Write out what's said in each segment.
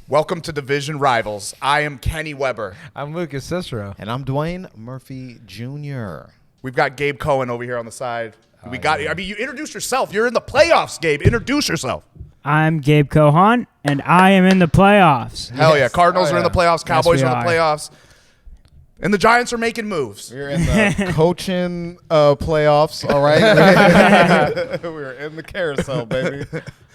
Welcome to Division Rivals. I am Kenny Weber. I'm Lucas Cicero. And I'm Dwayne Murphy Jr. We've got Gabe Cohen over here on the side. You introduce yourself. You're in the playoffs, Gabe. Introduce yourself. I'm Gabe Cohen, and I am in the playoffs. Hell yeah. Cardinals are in the playoffs. Cowboys Yes, are in the playoffs. And the Giants are making moves. We're in the coaching playoffs, all right? We're in the carousel, baby.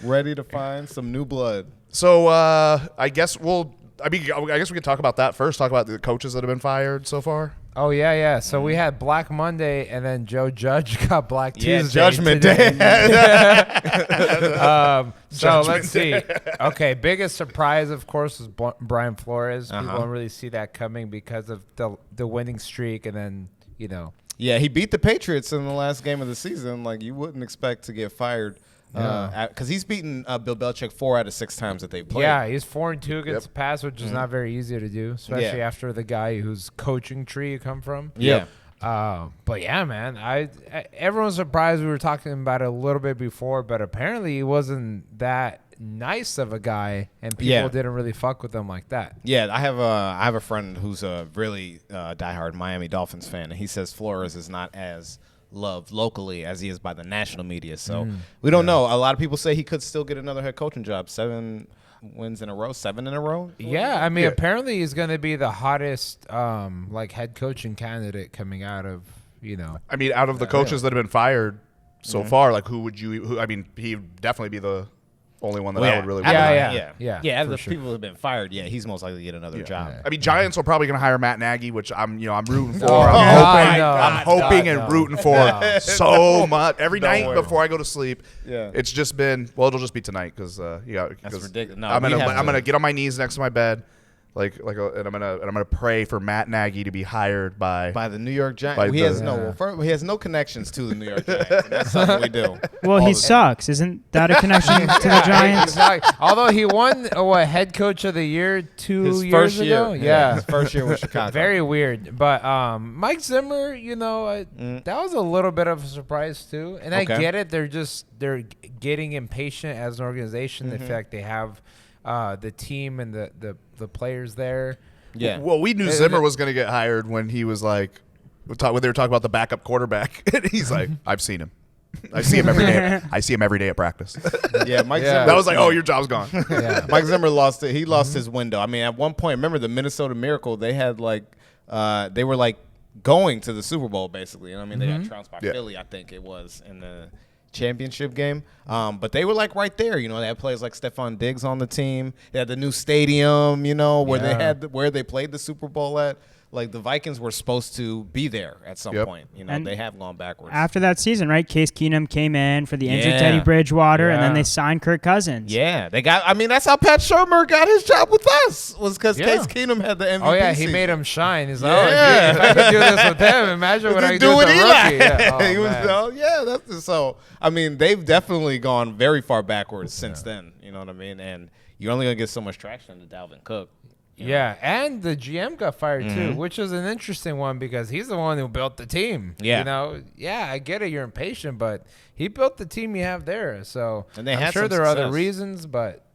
Ready to find some new blood. So I guess we could talk about that first. Talk about the coaches that have been fired so far. Oh, yeah. So we had Black Monday, and then Joe Judge got Black Tuesday. Judgment today. Day. So let's see. Okay, biggest surprise, of course, was Brian Flores. People don't really see that coming because of the winning streak, and then, Yeah, he beat the Patriots in the last game of the season. Like, you wouldn't expect to get fired. Because he's beaten Bill Belichick 4 out of 6 times that they've played. Yeah, he's 4-2 against the pass, which is not very easy to do, especially after the guy whose coaching tree you come from. Yeah. But yeah, man, everyone's surprised. We were talking about it a little bit before, but apparently he wasn't that nice of a guy, and people didn't really fuck with him like that. Yeah, I have a friend who's a really diehard Miami Dolphins fan, and he says Flores is not as loved locally as he is by the national media. So we don't know. A lot of people say he could still get another head coaching job. 7 wins in a row, 7 in a row. Yeah, I mean, apparently he's going to be the hottest head coaching candidate coming out of, I mean, out of the coaches that have been fired so far, like he'd definitely be the only one that I would really want. Yeah, the people who have been fired, he's most likely to get another job. I mean, Giants are probably going to hire Matt Nagy, which I'm rooting for. I'm hoping and rooting for so much every night worry. before I go to sleep. Yeah. It's just been it'll just be tonight because That's ridiculous. No, I'm gonna get on my knees next to my bed. And I'm gonna pray for Matt Nagy to be hired by the New York Giants. He has no connections to the New York Giants. And that's something we do. Well, he sucks. Isn't that a connection to the Giants? Exactly. Although he won head coach of the year His years first ago. year. Yeah. His first year with Chicago. Very weird. But Mike Zimmer, that was a little bit of a surprise too. And I get it. They're getting impatient as an organization. They feel like they have the team and the players there. Yeah. Well, we knew Zimmer was going to get hired when he was like, when they were talking about the backup quarterback, and he's like, I've seen him. I see him every day. I see him every day at practice. Yeah, Mike Zimmer. That was like, your job's gone. Yeah. Mike Zimmer lost it. He lost his window. I mean, at one point, remember the Minnesota Miracle? They had they were like going to the Super Bowl basically. They got trounced by Philly, I think it was, in the championship game. But they were like right there. They had players like Stephon Diggs on the team. They had the new stadium, where they played the Super Bowl at. Like, the Vikings were supposed to be there at some point. And they have gone backwards. After that season, right? Case Keenum came in for the injured Teddy Bridgewater, and then they signed Kirk Cousins. Yeah, that's how Pat Shurmur got his job with us, was because Case Keenum had the MVP. Oh, yeah, he made him shine. He's like, if I could do this with him, imagine what I could do with the rookie. They've definitely gone very far backwards since then. You know what I mean? And you're only going to get so much traction to Dalvin Cook. Yeah, and the GM got fired too, which is an interesting one because he's the one who built the team. Yeah. I get it, you're impatient, but he built the team you have there. So and they I'm sure there are other reasons, but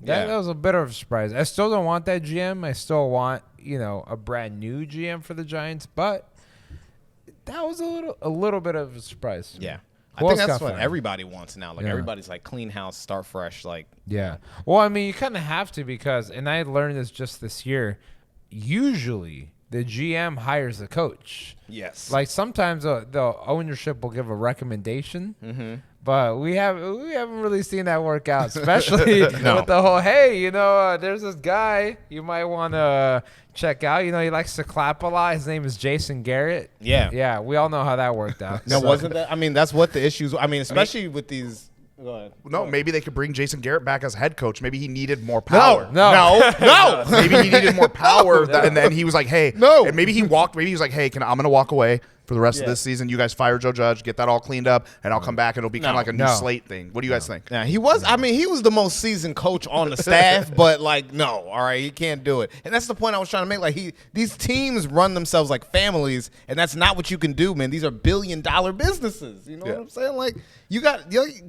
that was a bit of a surprise. I still don't want that GM. I still want, a brand new GM for the Giants, but that was a little bit of a surprise. Yeah. I think that's what everybody wants now. Everybody's like, clean house, start fresh. Yeah. Well, you kind of have to because, and I learned this just this year, usually the GM hires the coach. Yes. Like, sometimes the ownership will give a recommendation, but we haven't really seen that work out, especially with the whole, hey, there's this guy you might want to check out. He likes to clap a lot. His name is Jason Garrett. Yeah. Yeah, we all know how that worked out. No, wasn't that? That's what the issues. Especially with these. Go ahead. No, maybe they could bring Jason Garrett back as head coach. Maybe he needed more power. No. Maybe he needed more power, and then he was like, "Hey." No. And maybe he walked. Maybe he was like, "Hey, I'm going to walk away for the rest of this season. You guys fire Joe Judge, get that all cleaned up, and I'll come back and it'll be kind of like a new slate thing. What do you guys think? Yeah, he was. I mean, he was the most seasoned coach on the staff, but like, no, all right, he can't do it. And that's the point I was trying to make. Like, these teams run themselves like families, and that's not what you can do, man. These are billion-dollar businesses. You know what I'm saying? Like, you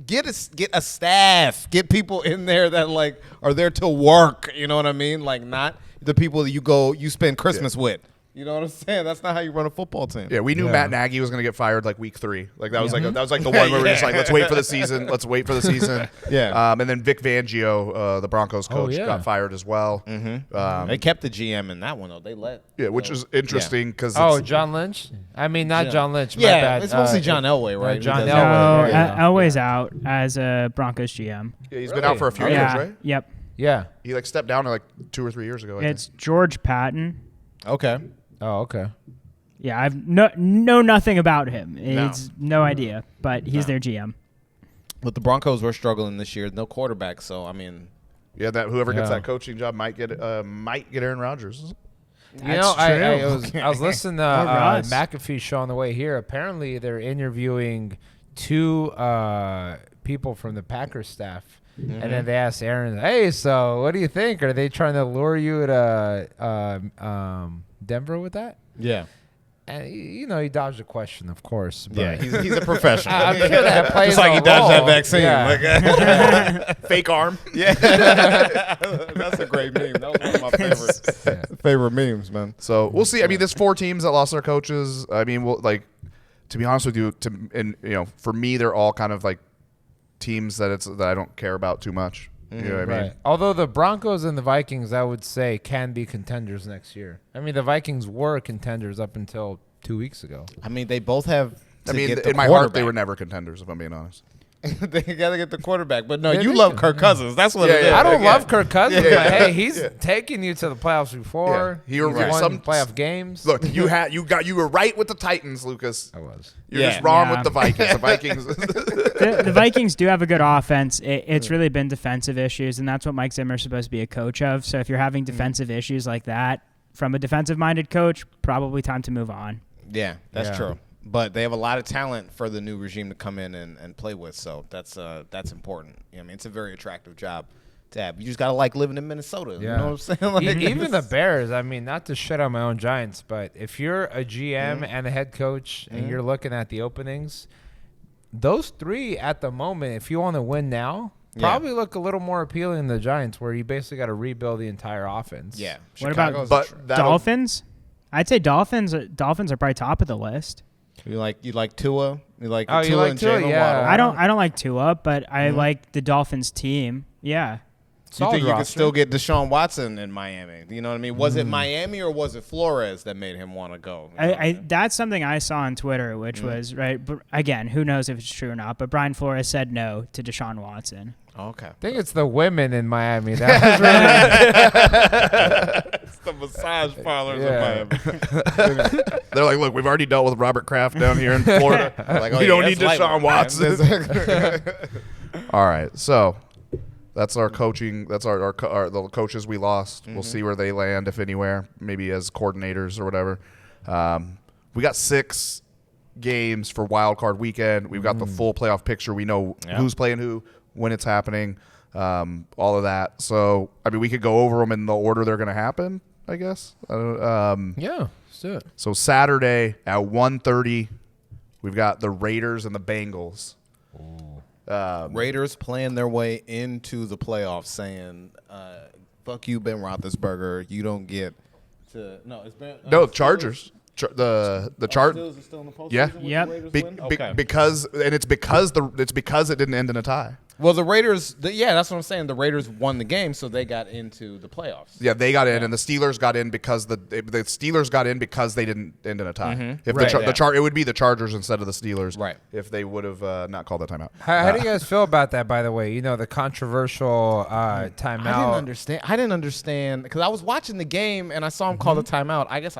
get a staff, get people in there that like are there to work. You know what I mean? Like, not the people that you spend Christmas with. You know what I'm saying? That's not how you run a football team. Yeah, we knew Matt Nagy was going to get fired like week 3. Like that was like the one where we were just like, let's wait for the season. Let's wait for the season. And then Vic Fangio, the Broncos coach, got fired as well. They kept the GM in that one though. They let which is interesting because John Lynch. I mean, not John Lynch. My yeah, bad. it's mostly John Elway, right? John No, Elway. Elway's out as a Broncos GM. Yeah, he's been out for a few years, right? Yep. Yeah. He like stepped down like 2 or 3 years ago. It's George Patton. Okay. Oh, okay. Yeah, I've know nothing about him. It's no idea, but he's their GM. But the Broncos were struggling this year. No quarterback, so I mean, that whoever gets that coaching job might get Aaron Rodgers. I was listening to McAfee's show on the way here. Apparently, they're interviewing 2 people from the Packers staff. And then they asked Aaron, "Hey, so what do you think? Are they trying to lure you to Denver with that?" Yeah. And he dodged the question, of course. But Yeah, he's a professional. I'm sure that plays just like he dodged that vaccine. Yeah. Like, fake arm. Yeah, that's a great meme. That was one of my favorite memes, man. So we'll see. I mean, there's 4 teams that lost their coaches. I mean, to be honest with you, for me, they're all kind of like teams that I don't care about too much. You know what I mean? Although the Broncos and the Vikings, I would say, can be contenders next year. I mean, the Vikings were contenders up until 2 weeks ago. I mean, they both have. In my heart, they were never contenders, if I'm being honest. They got to get the quarterback. But no, you love Kirk Cousins. That's what it is. I don't love Kirk Cousins, but hey, he's taken you to the playoffs before. He won some playoff games. Look, you were right with the Titans, Lucas. I was. You're just wrong with the Vikings. The Vikings. The Vikings do have a good offense. It's really been defensive issues, and that's what Mike Zimmer's supposed to be a coach of. So if you're having defensive issues like that from a defensive-minded coach, probably time to move on. Yeah, that's true. But they have a lot of talent for the new regime to come in and play with, so that's important. I mean, it's a very attractive job to have. You just gotta like living in Minnesota. You know what I'm saying? Like, even the Bears. I mean, not to shit on my own Giants, but if you're a GM and a head coach and you're looking at the openings, those 3 at the moment, if you want to win now, probably look a little more appealing than the Giants, where you basically got to rebuild the entire offense. Yeah. What about Dolphins? I'd say Dolphins. Dolphins are probably top of the list. You like Tua? You like Tua and Jalen Waddle? I don't like Tua, but I like the Dolphins team. Yeah. You think you could still get Deshaun Watson in Miami? You know what I mean? Was it Miami or was it Flores that made him want to go? That's something I saw on Twitter, which was right. But again, who knows if it's true or not? But Brian Flores said no to Deshaun Watson. Okay. I think it's the women in Miami. That was really it's the massage parlors in Miami. They're like, look, we've already dealt with Robert Kraft down here in Florida. Like, we don't need Deshaun Watson. All right, so that's our coaching. That's our the coaches we lost. We'll see where they land, if anywhere, maybe as coordinators or whatever. We got 6 games for Wild Card Weekend. We've got the full playoff picture. We know who's playing who, when it's happening, all of that. So, I mean, we could go over them in the order they're going to happen, I guess. let's do it. So Saturday at 1:30, we've got the Raiders and the Bengals. Raiders playing their way into the playoffs, saying, "Fuck you, Ben Roethlisberger. You don't get to." No, it's Ben. No, Chargers. The chart. Steelers are still in the postseason. Yeah. with the Raiders win? Okay. Because it didn't end in a tie. Well, the Raiders, that's what I'm saying. The Raiders won the game, so they got into the playoffs. Yeah, they got in, and the Steelers got in because the Steelers got in because they didn't end in a tie. If it would be the Chargers instead of the Steelers, right? If they would have not called that timeout. How do you guys feel about that? By the way, the controversial timeout. I didn't understand because I was watching the game and I saw him call the timeout. I guess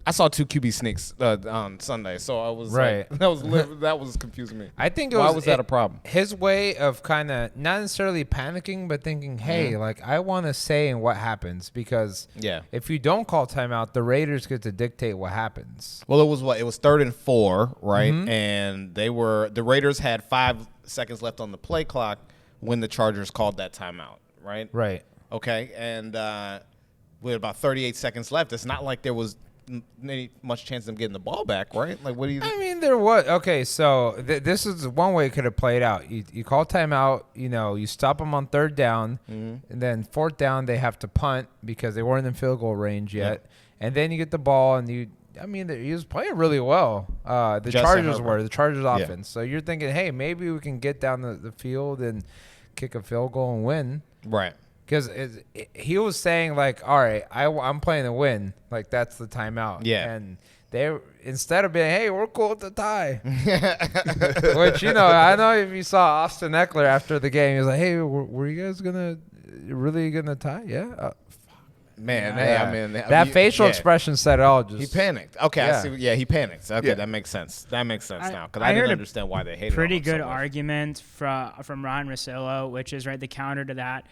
I saw 2 QB sneaks on Sunday, so I was right. That was confusing me. I think why was that a problem? his way of kind of not necessarily panicking, but thinking, hey, like I want to say in what happens, because if you don't call timeout, the Raiders get to dictate what happens. Well, it was 3rd and 4, right? And the Raiders had 5 seconds left on the play clock when the Chargers called that timeout, right? Right. Okay, and with about 38 seconds left, it's not like there was much chance of them getting the ball back, right? Like, what do you? I mean, there was. Okay, so this is one way it could have played out. You call timeout, you stop them on 3rd down, and then 4th down they have to punt because they weren't in field goal range yet, and then you get the ball and he was playing really well. The Chargers offense. So you're thinking, hey, maybe we can get down the field and kick a field goal and win, right? Because he was saying, like, all right, I'm playing to win. Like, that's the timeout. Yeah. And they, instead of being, hey, we're cool with the tie. Which, I know if you saw Austin Eckler after the game, he was like, hey, were you guys really going to tie? Yeah. Man, that facial expression said it all. He panicked. Okay, Yeah. I see. Yeah, he panicked. Okay, that makes sense. That makes sense now, because I didn't understand why they hated. Pretty good argument from Ron Russillo, which is the counter to that.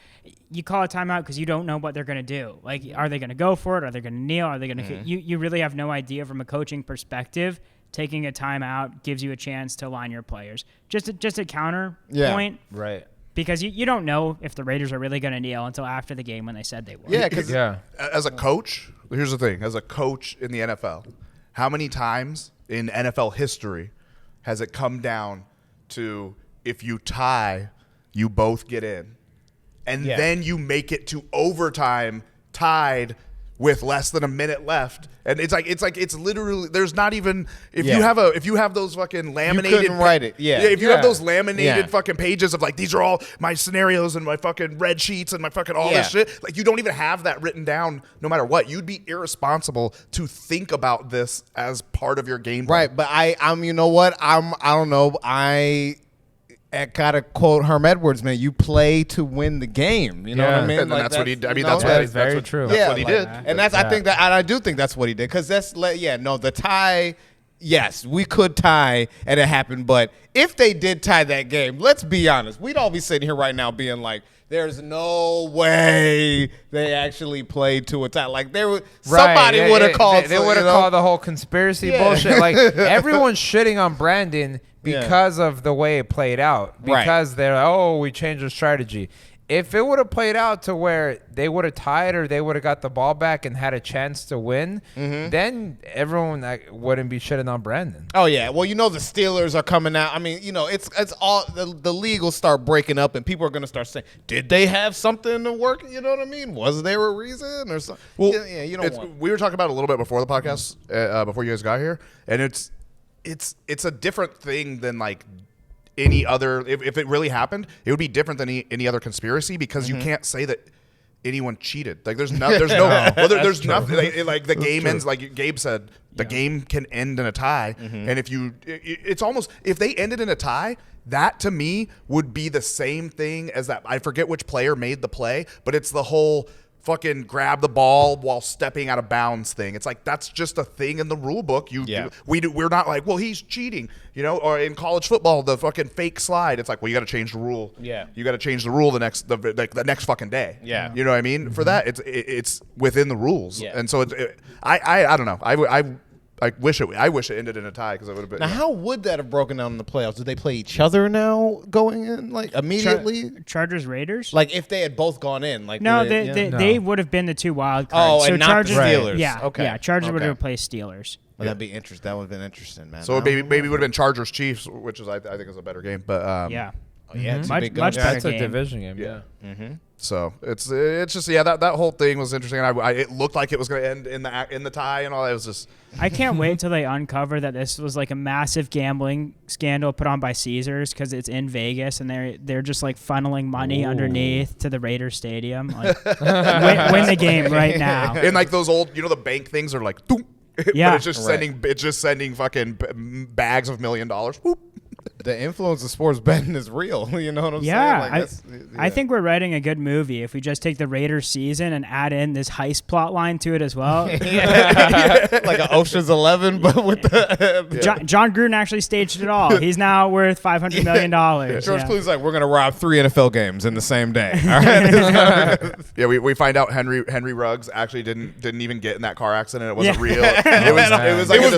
You call a timeout because you don't know what they're going to do. Like, are they going to go for it? Are they going to kneel? Are they going to? You really have no idea from a coaching perspective. Taking a timeout gives you a chance to line your players. Just a counter point, right? Because you don't know if the Raiders are really going to kneel until after the game when they said they would. Yeah, because as a coach, here's the thing. As a coach in the NFL, how many times in NFL history has it come down to if you tie, you both get in, and then you make it to overtime tied with less than a minute left, and it's literally, there's not even, if you have those fucking laminated, you couldn't write it. If you have those laminated fucking pages of like, these are all my scenarios and my fucking red sheets and my fucking all this shit, like you don't even have that written down. No matter what, you'd be irresponsible to think about this as part of your game plan. Right, but I'm you know what, I don't know, I gotta quote Herm Edwards, man. You play to win the game. You know what I mean? And like that's what he did. I mean, that's very true. That's what he did. And I think that, and I do think that's what he did. Because the tie. Yes, we could tie and it happened, but if they did tie that game, let's be honest, we'd all be sitting here right now being like, "There's no way they actually played to a tie." Like somebody would have called. They would have called the whole conspiracy bullshit. Like everyone's shitting on Brandon because of the way it played out. Because they're like, we changed our strategy. If it would have played out to where they would have tied or they would have got the ball back and had a chance to win, then everyone wouldn't be shitting on Brandon. Oh, yeah. Well, the Steelers are coming out. I mean, it's all the league will start breaking up and people are going to start saying, did they have something to work? You know what I mean? Was there a reason or something? Well, we were talking about it a little bit before the podcast, before you guys got here, and it's a different thing than like any other. If it really happened, it would be different than any other conspiracy, because you can't say that anyone cheated. Like there's nothing. Like the game ends, like Gabe said, the game can end in a tie, and it's almost, if they ended in a tie, that to me would be the same thing as that. I forget which player made the play, but it's the whole fucking grab the ball while stepping out of bounds thing. It's like, that's just a thing in the rule book. We're not like, well, he's cheating, or in college football, the fucking fake slide. It's like, well, you got to change the rule. Yeah. You got to change the rule the next fucking day. Yeah. You know what I mean? For that, it's within the rules. Yeah. And so I don't know. I wish it ended in a tie, because it would have been. Now, how would that have broken down in the playoffs? Do they play each other now going in, like, immediately? Chargers Raiders? Like, if they had both gone in, like, no, they would have been the 2 wild cards. Oh, and not Chargers, the Steelers. Yeah, Okay. yeah. Chargers would have replaced Steelers. Well, that'd be interesting. That would have been interesting, man. So maybe it would have been Chargers Chiefs, which is I think is a better game. But yeah. Oh, yeah, it's much better That's a game. division game. Yeah. So it's just that whole thing was interesting. And it looked like it was going to end in the tie and all that. It was just. I can't wait until they uncover that this was like a massive gambling scandal put on by Caesars, because it's in Vegas and they're just like funneling money underneath to the Raiders Stadium. Like, win the game right now. And like those old, the bank things are like, doom. Yeah. But it's just sending fucking bags of $1 million. Whoop. the influence of sports betting is real. You know what I'm Yeah, saying? I think we're writing a good movie if we just take the Raiders season and add in this heist plot line to it as well. like an Ocean's 11, but with the John Gruden actually staged it all. He's now worth $500 million. George Clooney's like, we're gonna rob 3 NFL games in the same day. All right. Yeah, we find out Henry Ruggs actually didn't even get in that car accident. It wasn't real. It was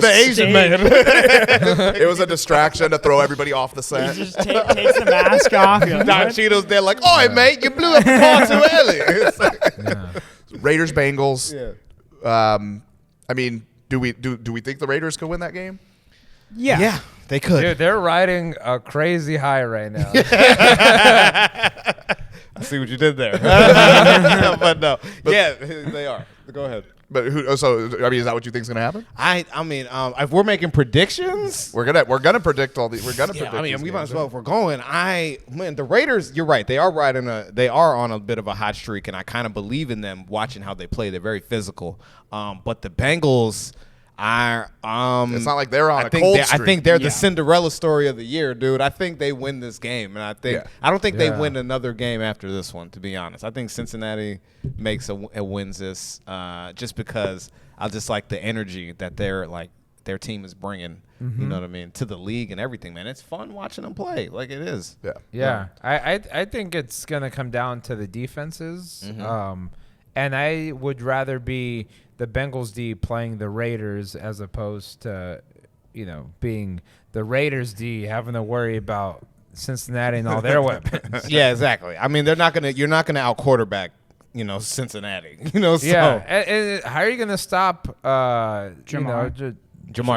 the Asian man. It was a distraction to throw everybody off the set. He just takes the mask off. Don Cheeto's there like, "Oi, mate, you blew up the car too early." It's like, Raiders Bengals. yeah. I mean, do we think the Raiders could win that game? Yeah. They could. Dude, they're riding a crazy high right now. I see what you did there. But no. Yeah, they are. Go ahead. But is that what you think's gonna happen? I mean, if we're making predictions, We're gonna predict all the. We're gonna predict. I mean, these we might games, as well if we're going. The Raiders. You're right. They are on a bit of a hot streak, and I kind of believe in them. Watching how they play, they're very physical. But the Bengals are. It's not like they're on a think cold I streak. think they're the Cinderella story of the year, dude. I think they win this game, and I don't think they win another game after this one. To be honest, I think Cincinnati wins this just because I just like the energy that their team is bringing. You know what I mean, to the league and everything, man. It's fun watching them play, like it is. Yeah. I think it's gonna come down to the defenses, and I would rather be the Bengals D playing the Raiders as opposed to, being the Raiders D having to worry about Cincinnati and all their weapons. Yeah, exactly. I mean, you're not gonna out quarterback, Cincinnati. So. Yeah, and how are you gonna stop Jamar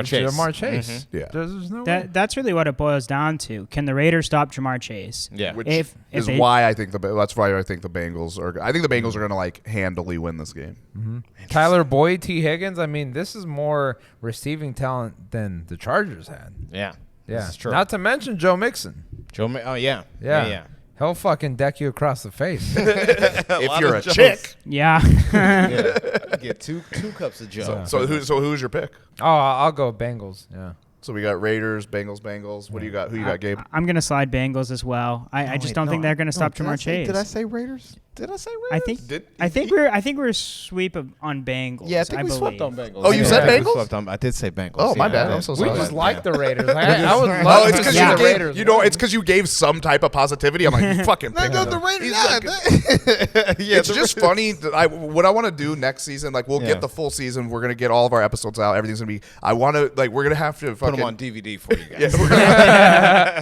Chase? Jamar Chase. Yeah. There's no way. That's really what it boils down to. Can the Raiders stop Jamar Chase? Yeah. Which If is they- why I think the Bengals are. I think the Bengals are gonna handily win this game. Tyler Boyd, T. Higgins. I mean, this is more receiving talent than the Chargers had. Yeah. Yeah, This is true. not to mention Joe Mixon. Oh yeah. Yeah. He'll fucking deck you across the face. If you're a chick. Yeah. Yeah. Get two cups of Joe. So who's your pick? Oh, I'll go Bengals. Yeah. So we got Raiders, Bengals. What do you got? Who you got, Gabe? I'm going to slide Bengals as well. I just don't think they're going to stop Jamar Chase. Did I say Raiders? I think we're a sweep on Bengals. Yeah, I think we believe. swept on Bengals. Oh, you said Bengals? I did say Bengals. Oh, my bad. I I'm did. so We sorry. just like the Raiders. I would love Oh, it's to because see you the gave, Raiders. it's because you gave some type of positivity. I'm like, you fucking picked No, them. the Raiders. Yeah, it's just funny. That what I want to do next season, we'll get the full season. We're gonna get all of our episodes out. Everything's gonna be. I want to we're gonna have to Put fucking them on DVD for you guys.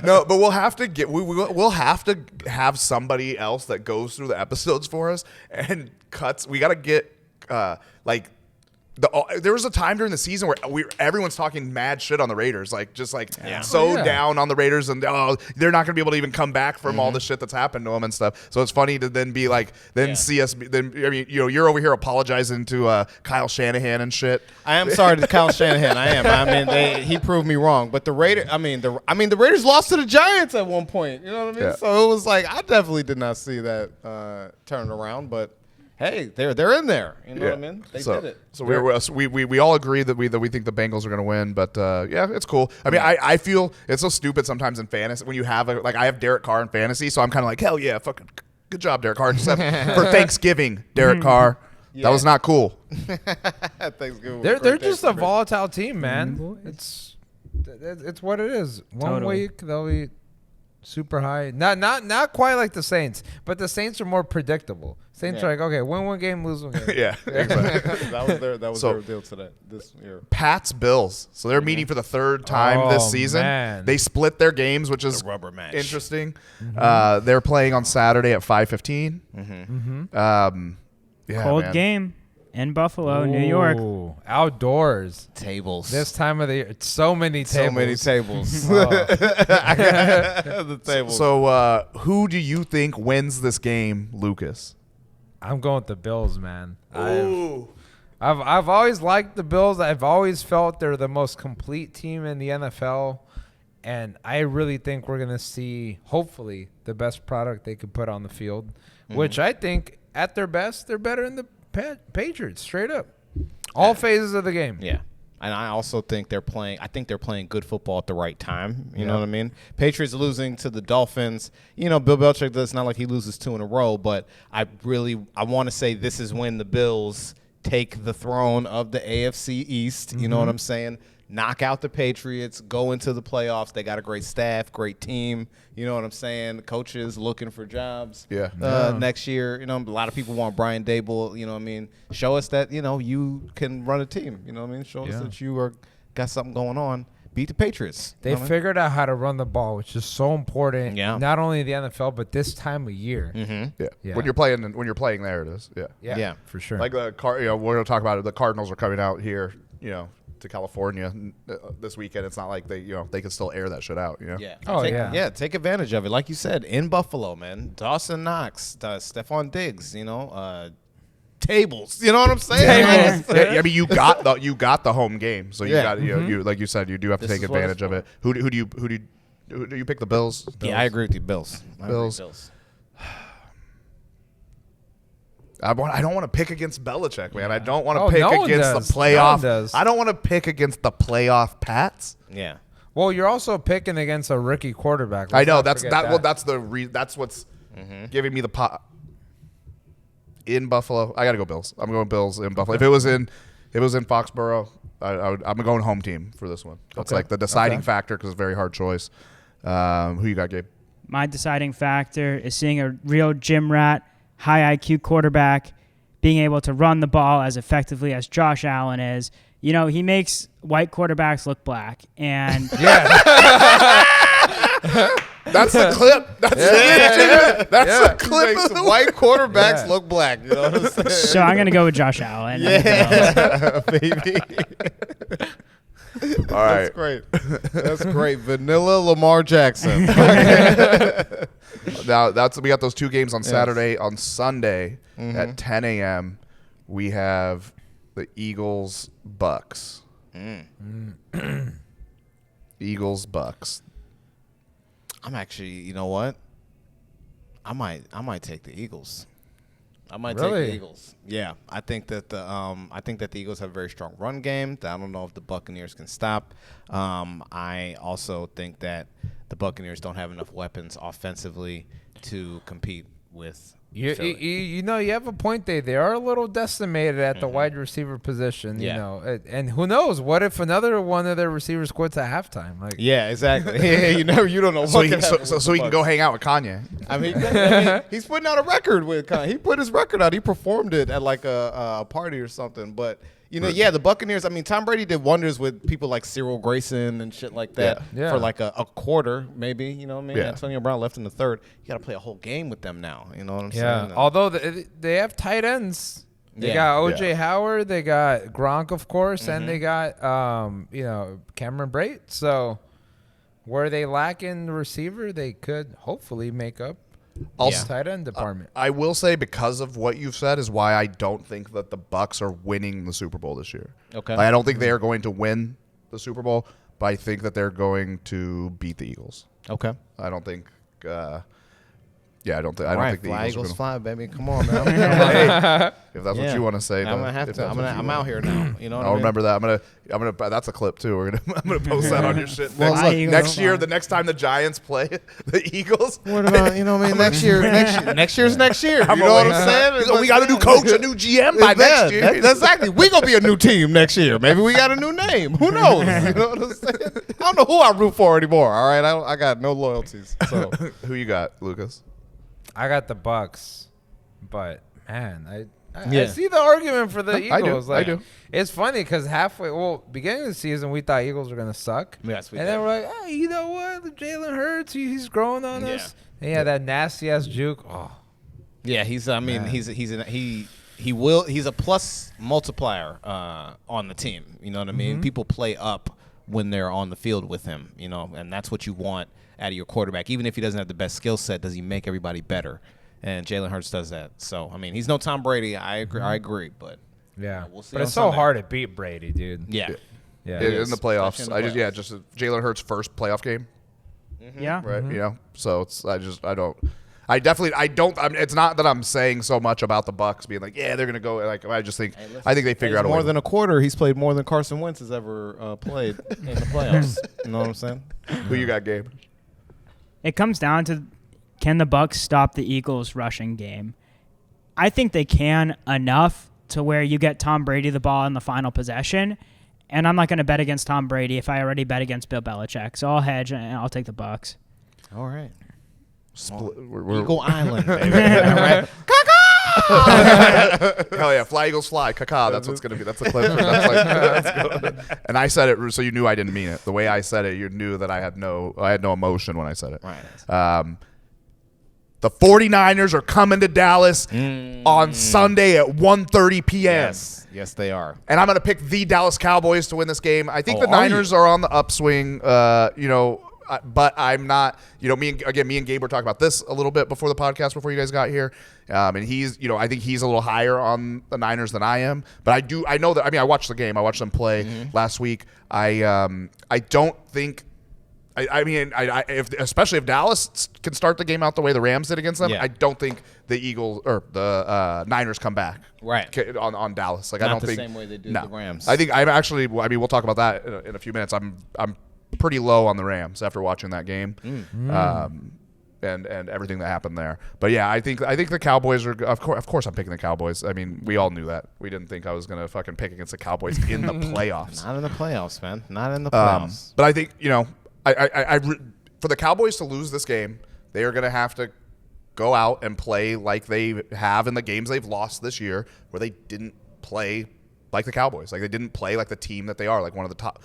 No, but we'll have to get. We'll have to have somebody else that goes through the episodes for us and cuts. We got to get there was a time during the season where everyone's talking mad shit on the Raiders, down on the Raiders, and they're not gonna be able to even come back from all the shit that's happened to them and stuff. So it's funny to then be see us. Then you're over here apologizing to Kyle Shanahan and shit. I am sorry to Kyle Shanahan. I am. I mean, he proved me wrong. But the Raiders. The Raiders lost to the Giants at one point. You know what I mean? Yeah. So it was I definitely did not see that turn around, but. Hey, they're in there. You know what I mean? They did it. So we all agree that we think the Bengals are going to win, but it's cool. I mean, I feel it's so stupid sometimes in fantasy when you have I have Derek Carr in fantasy, so I'm kind of like, hell yeah, fucking good job, Derek Carr. Except for Thanksgiving, Derek Carr, that was not cool. Thanksgiving. They're just a volatile team, man. It's what it is. One week they'll be super high. Not quite like the Saints, but the Saints are more predictable. Saints are like, okay, win one game, lose one game. Yeah, exactly. that was their deal today, this year. Pats Bills. So they're meeting for the third time this season. Man. They split their games, which is The rubber match. interesting. They're playing on Saturday at 5:15. Cold game in Buffalo, New York. Ooh, outdoors. Tables. This time of the year, so many tables. So many tables. The tables. So who do you think wins this game, Lucas? I'm going with the Bills, man. I've always liked the Bills. I've always felt they're the most complete team in the NFL, and I really think we're gonna see, hopefully, the best product they could put on the field. Which I think, at their best, they're better than the Patriots, straight up. All phases of the game. Yeah. And I also think they're playing good football at the right time. You know what I mean? Patriots losing to the Dolphins. You know, Bill Belichick, it's not like he loses 2 in a row, but I want to say this is when the Bills take the throne of the AFC East. You know what I'm saying? Knock out the Patriots, go into the playoffs. They got a great staff, great team. You know what I'm saying? The coaches looking for jobs next year. You know, a lot of people want Brian Dable. You know what I mean? Show us that, you know, you can run a team. You know what I mean? Show us that you got something going on. Beat the Patriots. They figured out how to run the ball, which is so important. Yeah. Not only in the NFL, but this time of year. Yeah. When you're playing there, it is. Yeah, for sure. Like we're going to talk about it. The Cardinals are coming out here, you know, to California this weekend. It's not like they can still air that shit out, you know? Yeah. Take advantage of it. Like you said, in Buffalo, man. Dawson Knox, Stephon Diggs, you know, tables. You know what I'm saying? I mean, you got the home game, so you got you like you said, you do have to take advantage of it. Who do you pick? The Bills? Yeah, I agree with you, Bills. I don't want to pick against Belichick, man. I don't want to pick against the playoff. I don't want to pick against the playoff Pats. Yeah. Well, you're also picking against a rookie quarterback. I know that's that. Well, that's what's giving me the pot. In Buffalo, I got to go Bills. I'm going Bills in Buffalo. If it was in Foxborough, I'm going home team for this one. That's like the deciding factor because it's a very hard choice. Who you got, Gabe? My deciding factor is seeing a real gym rat, high IQ quarterback being able to run the ball as effectively as Josh Allen is. You know, he makes white quarterbacks look black. And that's the clip. That's the clip. Makes white quarterbacks lok black. You know what I'm saying? So I'm going to go with Josh Allen. Yeah, baby. All right. That's great. That's great. Vanilla Lamar Jackson. Now we got those 2 games on Saturday. On Sunday at 10 a.m. we have the Eagles Bucks. Eagles Bucks. I'm actually, you know what? I might take the Eagles. I might take the Eagles. Yeah, I think that the Eagles have a very strong run game that I don't know if the Buccaneers can stop. I also think that the Buccaneers don't have enough weapons offensively to compete with Philly. You know, you have a point there. They are a little decimated at the wide receiver position. You know, and who knows? What if another one of their receivers quits at halftime? Like, yeah, exactly. you don't know. So he can go hang out with Kanye. I mean, he's putting out a record with Kanye. He put his record out. He performed it at like a party or something. But you know, the Buccaneers. I mean, Tom Brady did wonders with people like Cyril Grayson and shit like that for like a quarter, maybe. You know what I mean? Antonio Brown left in the third. You got to play a whole game with them now. You know what I'm saying? Yeah. Although they have tight ends. They got O.J. Howard. They got Gronk, of course, and they got Cameron Brate. So where they lack in the receiver, they could hopefully make up. Also, tight end department. I will say, because of what you've said, is why I don't think that the Bucks are winning the Super Bowl this year. Okay. I don't think they are going to win the Super Bowl, but I think that they're going to beat the Eagles. Okay. I don't think. I don't think the Eagles Eagles are gonna fly, baby. Come on, man. if that's what you want to say, I'm gonna have to. I'm out here now. You know what I mean? Remember that. I'm gonna. That's a clip too. I'm gonna post that on your shit. Well, next year, the next time the Giants play the Eagles. What about next year? Next year's next year. You know what I'm saying? We got a new coach, a new GM by next year. Exactly. We gonna be a new team next year. Maybe we got a new name. Who knows? You know what I'm saying? I don't know who I root for anymore. All right, I got no loyalties. So who you got, Lucas? I got the Bucks, but man, I see the argument for the Eagles. I do. It's funny because beginning of the season, we thought Eagles were gonna suck. Yes, we did. Then we're like, hey, you know what? Jalen Hurts, he's growing on us. And that nasty ass juke. Oh, yeah. He's a plus multiplier on the team. You know what I mean? People play up when they're on the field with him. You know, and that's what you want out of your quarterback. Even if he doesn't have the best skill set, does he make everybody better? And Jalen Hurts does that. So, I mean, he's no Tom Brady. I agree, but we'll see. But it's so hard to beat Brady, dude. Yeah. In the playoffs. Just Jalen Hurts' first playoff game. Yeah. Right. You know, so I I don't. It's not that I'm saying so much about the Bucs being like, yeah, they're gonna go. Like, I just think I think they figure out a way. More than a quarter. He's played more than Carson Wentz has ever played in the playoffs. You know what I'm saying? Who you got, Gabe? It comes down to, can the Bucs stop the Eagles' rushing game? I think they can enough to where you get Tom Brady the ball in the final possession, and I'm not going to bet against Tom Brady if I already bet against Bill Belichick. So I'll hedge and I'll take the Bucs. All right. We're Eagle Island, baby. All right. Hell yeah, fly Eagles fly, caca. That's what's gonna be. That's the clip. That's like, and I said it so you knew I didn't mean it. The way I said it, you knew that I had no emotion when I said it. Right. The 49ers are coming to Dallas on Sunday at 1:30 p.m. Yes, they are. And I'm going to pick the Dallas Cowboys to win this game. I think the Niners are on the upswing, but I'm not, me and Gabe were talking about this a little bit before the podcast, before you guys got here. And he's, I think he's a little higher on the Niners than I am. But I know that, I watched the game. I watched them play last week. I don't think, especially if Dallas can start the game out the way the Rams did against them, I don't think the Eagles or the Niners come back on Dallas. Like, not I don't the think same way they do the Rams. I think I'm actually. We'll talk about that in a few minutes. I'm pretty low on the Rams after watching that game, and everything that happened there. But yeah, I think the Cowboys are. Of course, I'm picking the Cowboys. I mean, we all knew that. We didn't think I was gonna fucking pick against the Cowboys in the playoffs. Not in the playoffs, man. Not in the playoffs. But I think for the Cowboys to lose this game, they are going to have to go out and play like they have in the games they've lost this year, where they didn't play like the Cowboys. Like, they didn't play like the team that they are, like one of the top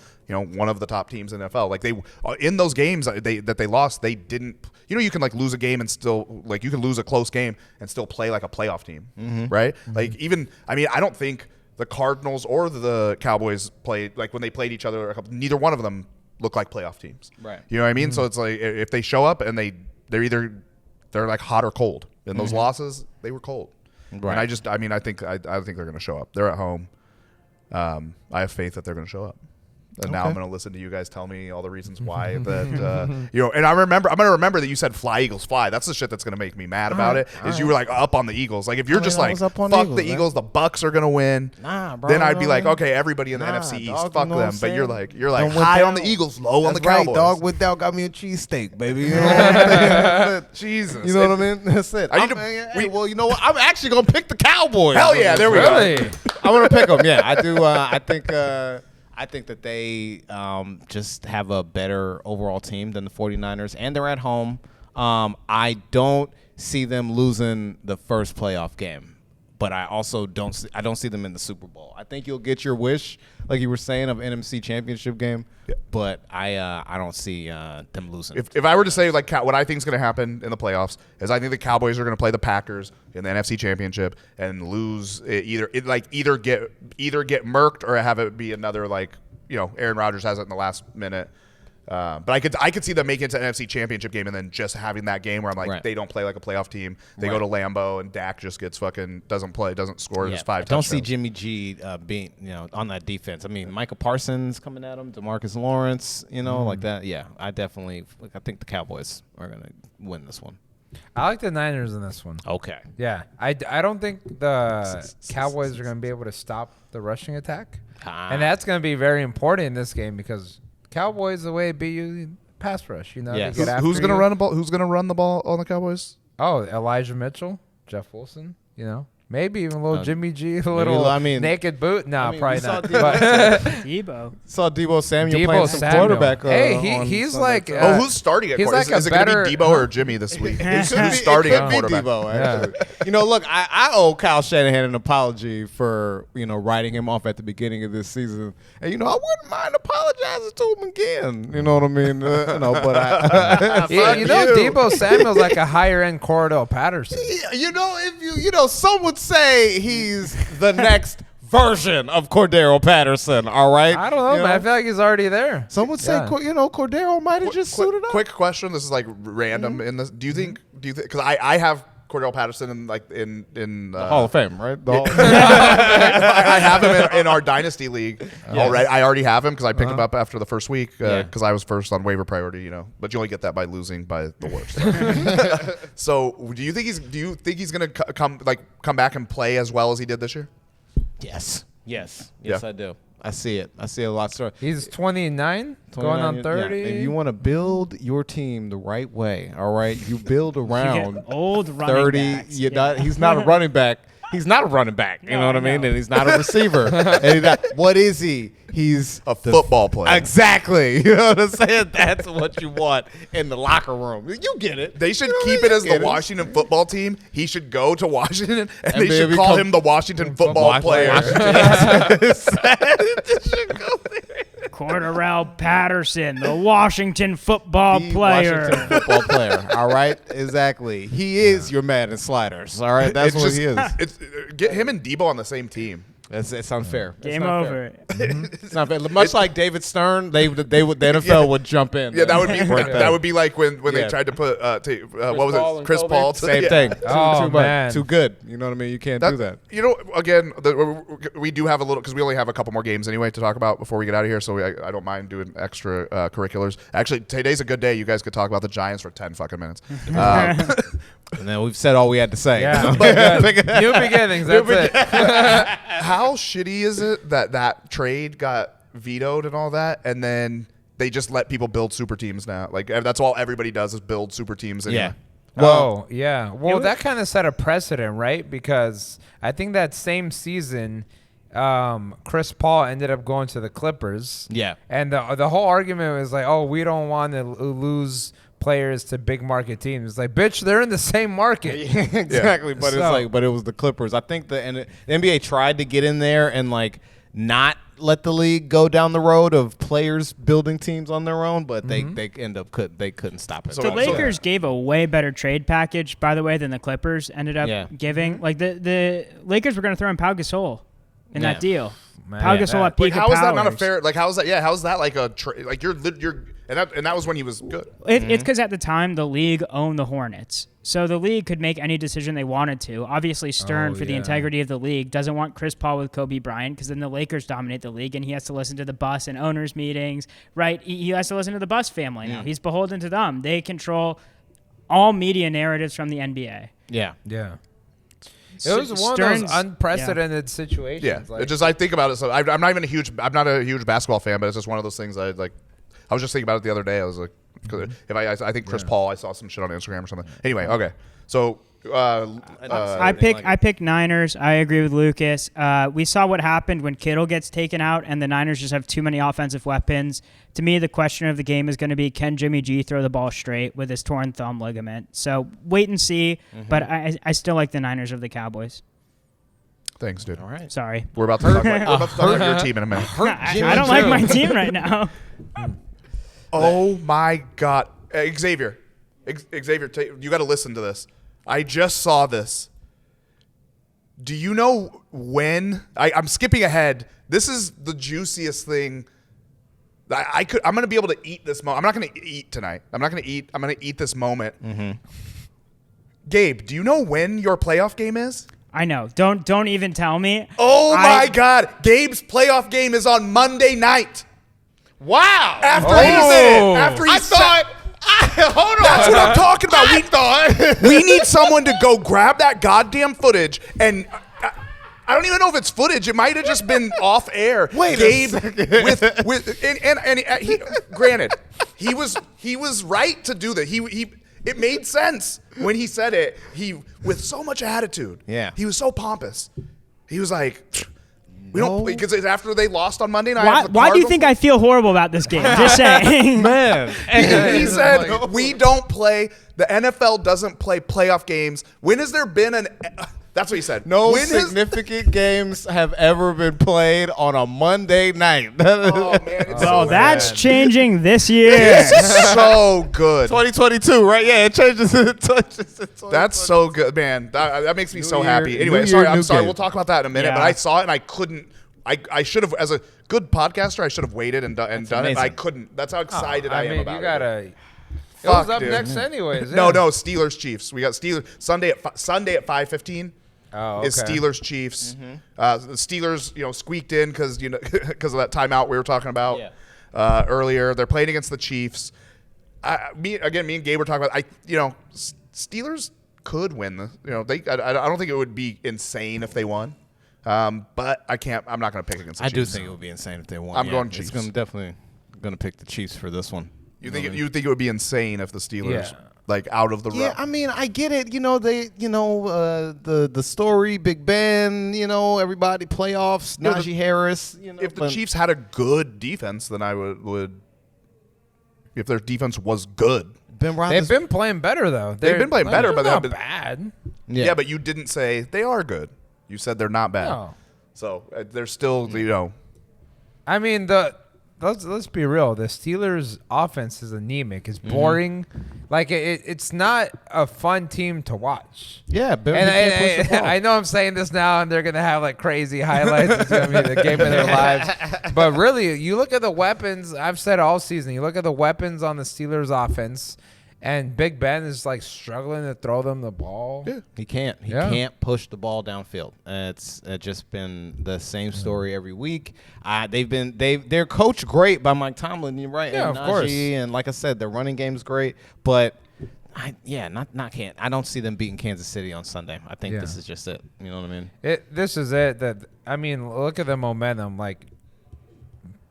teams in the NFL. Like, they in those games that they lost, they didn't. You can like lose a game and still, like, you can lose a close game and still play like a playoff team, right? Like, even I don't think the Cardinals or the Cowboys played like when they played each other. Neither one of them look like playoff teams. Right. You know what I mean? So it's like, if they show up and they're like hot or cold. In those losses, they were cold. Right. And I think they're going to show up. They're at home. I have faith that they're going to show up. And now I'm going to listen to you guys tell me all the reasons why that, and I'm going to remember that you said fly Eagles fly. That's the shit that's going to make me mad about it, is you were like up on the Eagles. Like, if you're just like, fuck the Eagles, the Bucks are going to win. Nah, bro. Then I'd be like, okay, everybody in the NFC East, fuck them. But you're like high on the Eagles, low on the Cowboys. Dog. Without got me a cheesesteak, baby. You know what I'm saying? Jesus. You know what I mean? That's it. Well, you know what? I'm actually going to pick the Cowboys. Hell yeah, there we go. I'm going to pick them. Yeah, I do. I think that they just have a better overall team than the 49ers, and they're at home. I don't see them losing the first playoff game, but I also don't see them in the Super Bowl. I think you'll get your wish, like you were saying, of NFC Championship game, but I don't see them losing. If I were to say like what I think is going to happen in the playoffs is I think the Cowboys are going to play the Packers in the NFC Championship and lose either get murked or have it be another Aaron Rodgers has it in the last minute. But I could see them making it to an NFC Championship game and then just having that game where I'm like, they don't play like a playoff team. They go to Lambeau and Dak just gets doesn't score his 5 touchdowns. Don't see Jimmy G being on that defense. I mean, Micah Parsons coming at him, DeMarcus Lawrence, like that. Yeah, I think the Cowboys are gonna win this one. I like the Niners in this one. Okay. Yeah, I don't think the Cowboys are going to be able to stop the rushing attack, and that's going to be very important in this game because Cowboys, the way it beat you, pass rush. Yes. Who's going to run the ball? Who's going to run the ball on the Cowboys? Oh, Elijah Mitchell, Jeff Wilson. Maybe even a little Jimmy G, a little naked boot. No, probably not. Debo. Saw Debo Samuel playing some quarterback. He's like. Who's starting at quarterback? Is it going to be Debo or Jimmy this week? Who's starting at quarterback? Debo, actually. Look, I owe Kyle Shanahan an apology for writing him off at the beginning of this season, and I wouldn't mind apologizing to him again. You know what I mean? But Debo Samuel's like a higher end Cordell Patterson. If some would say he's the next version of Cordero Patterson. All right, I don't know, man. I feel like he's already there. Some would say, Cordero might have just suited up. Quick question. This is like random. In this, do you think? Because I have Cordell Patterson in Hall of Fame, right? I have him in our dynasty league already. I already have him because I picked him up after the first week because I was first on waiver priority. But you only get that by losing by the worst. So do you think he's going to come back and play as well as he did this year? Yes, I do. I see it. I see a lot. He's 29, going on 30. Yeah. And you want to build your team the right way, all right? You build around old running 30. backs. He's not a running back. He's not a running back. You know what I mean? And he's not a receiver. What is he? He's a football player. Exactly. You know what I'm saying? That's what you want in the locker room. You get it. They should keep it as the Washington football team. He should go to Washington, and they should call him the Washington football player. Cordell Patterson, the Washington football player. Washington football player. All right, exactly. He is your man in sliders. All right, that's what he is. Get him and Debo on the same team. It's unfair. Game over. It's not fair. Much like David Stern, the NFL would jump in. Yeah, that would be like when they tried to put what was it, Chris Paul? Same thing. Man. Too good. You know what I mean? You can't do that. Again, we do have a little because we only have a couple more games anyway to talk about before we get out of here. So I don't mind doing extra curriculars. Actually, today's a good day. You guys could talk about the Giants for 10 fucking minutes. And then we've said all we had to say. Yeah. New beginnings. That's it. How shitty is it that trade got vetoed and all that, and then they just let people build super teams now? Like that's all everybody does is build super teams. Anyway. Yeah. Well, that kind of set a precedent, right? Because I think that same season, Chris Paul ended up going to the Clippers. Yeah. And the whole argument was like, oh, we don't want to lose players to big market teams. It's like, bitch, they're in the same market. Exactly. But it was the Clippers. I think the NBA tried to get in there and not let the league go down the road of players building teams on their own, but they couldn't stop it. So the Lakers gave a way better trade package, by the way, than the Clippers ended up giving. Like the Lakers were going to throw in Pau Gasol in that deal. Man, Pau Gasol at peak how of is that not a powers. fair? Like how is that? Yeah, how is that like a like you're and that was when he was good. It's because at the time the league owned the Hornets, so the league could make any decision they wanted to. Obviously, Stern, for the integrity of the league, doesn't want Chris Paul with Kobe Bryant because then the Lakers dominate the league and he has to listen to the bus and owners meetings. Right? He has to listen to the bus family now. He's beholden to them. They control all media narratives from the NBA. Yeah. It was one of those unprecedented situations. Yeah, it just I think about it. So I'm not a huge basketball fan, but it's just one of those things. I was just thinking about it the other day. I was like, if I think Chris Paul, I saw some shit on Instagram or something. Anyway, okay, so I pick Niners. I agree with Lucas. We saw what happened when Kittle gets taken out, and the Niners just have too many offensive weapons. To me, the question of the game is going to be, can Jimmy G throw the ball straight with his torn thumb ligament? So wait and see, but I still like the Niners of the Cowboys. Thanks, dude. All right. Sorry. We're about to talk about your team in a minute. I don't like my team right now. Oh, my God. Xavier, you got to listen to this. I just saw this. Do you know when? I'm skipping ahead. This is the juiciest thing. I'm going to be able to eat this moment. I'm not going to eat tonight. I'm not going to eat. I'm going to eat this moment. Mm-hmm. Gabe, do you know when your playoff game is? I know. Don't even tell me. Oh, my God. Gabe's playoff game is on Monday night. Wow. After he thought. Hold on. That's what I'm talking about. We need someone to go grab that goddamn footage and. I don't even know if it's footage. It might have just been off air. Wait, Gabe granted, he was right to do that. It made sense when he said it. He with so much attitude. Yeah. He was so pompous. He was like, we don't because it's after they lost on Monday night. Why do you think I feel horrible about this game? Just saying, man. He said we don't play. The NFL doesn't play playoff games. When has there been an? That's what he said. No significant games have ever been played on a Monday night. Oh, man. It's that's changing this year. It's so good. 2022, right? Yeah, it changes. That's so good, man. That makes me so happy. Anyway, I'm sorry. We'll talk about that in a minute. Yeah. But I saw it and I couldn't. I should have, as a good podcaster, I should have waited and done it. But I couldn't. That's how excited I am about you gotta it. It was Fuck, up dude. next anyways. No, yeah. Steelers Chiefs. We got Steelers Sunday at 5:15. Oh, Is okay. Steelers Chiefs. The Steelers, squeaked in because because of that timeout we were talking about earlier. They're playing against the Chiefs. Me and Gabe were talking about. Steelers could win. I don't think it would be insane if they won. But I can't. I'm not going to pick against the Chiefs. I do think it would be insane if they won. I'm going Chiefs. It's definitely going to pick the Chiefs for this one. You think it would be insane if the Steelers out of the Yeah, row? I mean, I get it. The story, Big Ben. Everybody playoffs. Najee Harris. If the Chiefs had a good defense, then I would. If their defense was good, They've been playing better though. They've been playing better, but they not have been bad. Yeah, but you didn't say they are good. You said they're not bad. No. So they're still, I mean, let's be real. The Steelers' offense is anemic. It's boring. Like it's not a fun team to watch. Yeah, Ben And can't push the ball. I know I'm saying this now, and they're gonna have like crazy highlights. It's gonna be the game of their lives. But really, you look at the weapons. I've said all season. You look at the weapons on the Steelers' offense, and Big Ben is like struggling to throw them the ball. Yeah. He can't. He can't push the ball downfield. It's just been the same story every week. They're coached great by Mike Tomlin. You're right. Yeah, and of course. And like I said, their running game's great. But not can't. I don't see them beating Kansas City on Sunday. I think this is just it. You know what I mean? This is it. Look at the momentum. Like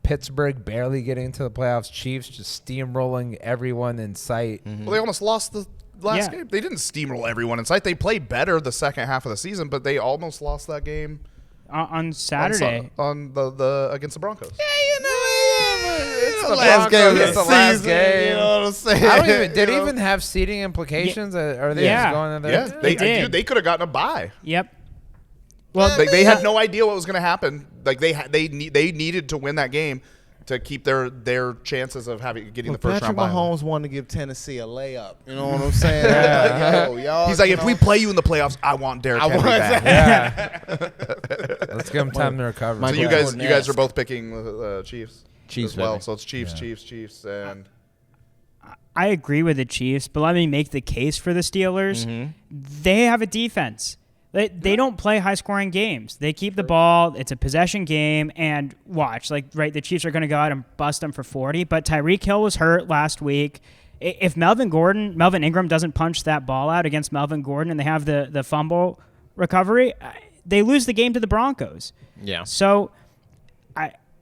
Pittsburgh barely getting into the playoffs. Chiefs just steamrolling everyone in sight. Well, they almost lost the last game. They didn't steamroll everyone in sight. They played better the second half of the season, but they almost lost that game on Saturday on the against the Broncos. It's the last game of It's the the last season, game. you know what I'm saying? I don't even. Did it even have seating implications? Are they just going in there? Yeah, They did. Dude, they could have gotten a bye. Yep. Well, they had no idea what was going to happen. Like they needed to win that game to keep their chances of getting the first Patrick round bye. Mahomes wanted to give Tennessee a layup. You know what I'm saying? Y'all, He's like, if we play you in the playoffs, I want Derrick Henry back. Yeah. Let's give them time to recover. So you guys are both picking Chiefs. Chiefs as well. baby. So it's Chiefs, and I agree with the Chiefs, but let me make the case for the Steelers. They have a defense. They don't play high-scoring games. They keep the ball. It's a possession game. And watch, the Chiefs are going to go out and bust them for 40. But Tyreek Hill was hurt last week. If Melvin Ingram doesn't punch that ball out against Melvin Gordon and they have the fumble recovery, they lose the game to the Broncos. Yeah. So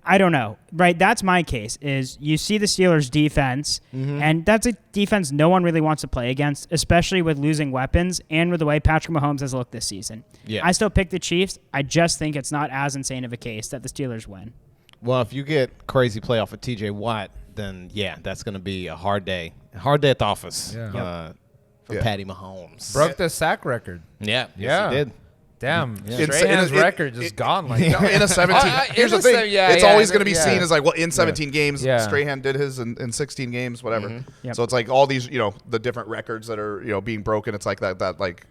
I don't know, right? That's my case, is you see the Steelers' defense, and that's a defense no one really wants to play against, especially with losing weapons and with the way Patrick Mahomes has looked this season. Yeah. I still pick the Chiefs. I just think it's not as insane of a case that the Steelers win. Well, if you get crazy playoff with TJ Watt, then, that's going to be a hard day. A hard day at the office for Patty Mahomes. Broke the sack record. Yeah. Yes, he did. Damn, In Strahan's record just gone like that. in a 17. Here's the thing: it's always going to be seen as in 17 games. Strahan did his in 16 games, whatever. Yep. So it's like all these, the different records that are being broken. It's like that like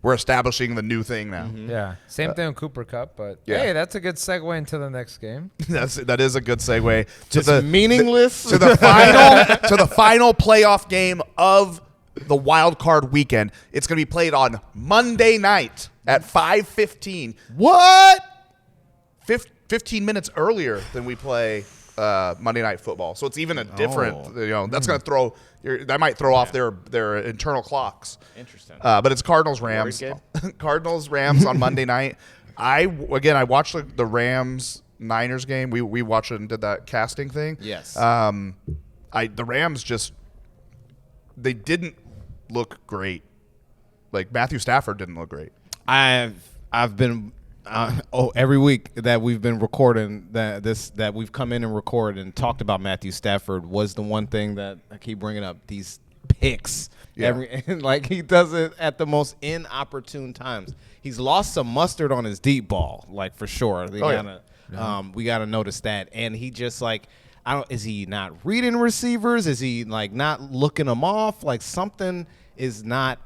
we're establishing the new thing now. Yeah, same thing with Cooper Kupp, but hey, that's a good segue into the next game. that is a good segue to the meaningless to the final playoff game of the wild card weekend. It's going to be played on Monday night at 5:15. What? 15 minutes earlier than we play Monday Night Football. So it's even a different. That's going to throw. That might throw off their internal clocks. Interesting. But it's Cardinals Rams. Cardinals Rams on Monday night. I watched the Rams Niners game. We watched it and did that casting thing. Yes. The Rams they didn't look great. Like Matthew Stafford didn't look great. I've been every week that we've been recording that we've come in and recorded and talked about Matthew Stafford was the one thing that I keep bringing up, these picks. Like he does it at the most inopportune times. He's lost some mustard on his deep ball, like for sure. We gotta notice that. And he just is he not reading receivers? Is he not looking them off? Like something is not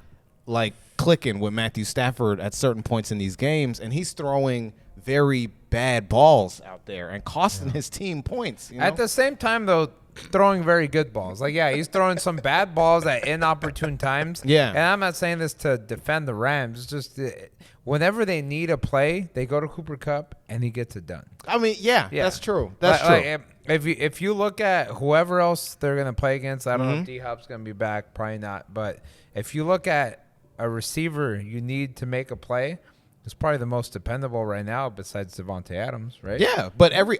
clicking with Matthew Stafford at certain points in these games, and he's throwing very bad balls out there and costing his team points. At the same time, though, throwing very good balls. Like, yeah, he's throwing some bad balls at inopportune times. Yeah. And I'm not saying this to defend the Rams. It's just whenever they need a play, they go to Cooper Kupp, and he gets it done. I mean, yeah. That's true. That's Like, true. if you look at whoever else they're going to play against, I don't know if D-Hop's going to be back. Probably not. But if you look at a receiver you need to make a play, it's probably the most dependable right now besides Devontae Adams, right? Yeah, but every